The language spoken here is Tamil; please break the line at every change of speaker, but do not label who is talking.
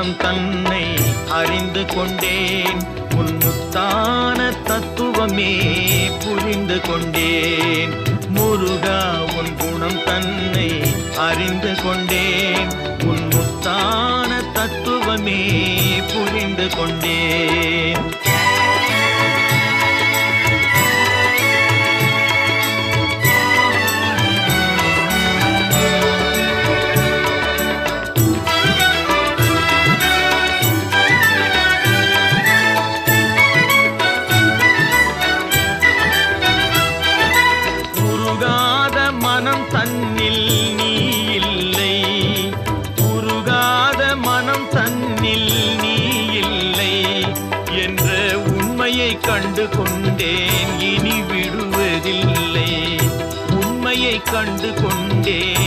குணம் தன்னை அறிந்து கொண்டேன். உன் முத்தான தத்துவமே புரிந்து கொண்டேன். முருகா உன் குணம் தன்னை அறிந்து கொண்டேன். உன் முத்தான தத்துவமே புரிந்து கொண்டேன். மனம் தன்னில் நீ இல்லை, உருகாத மனம் தன்னில் நீ இல்லை என்ற உண்மையை கண்டு கொண்டேன். இனி விடுவதில்லை, உண்மையை கண்டு கொண்டேன்.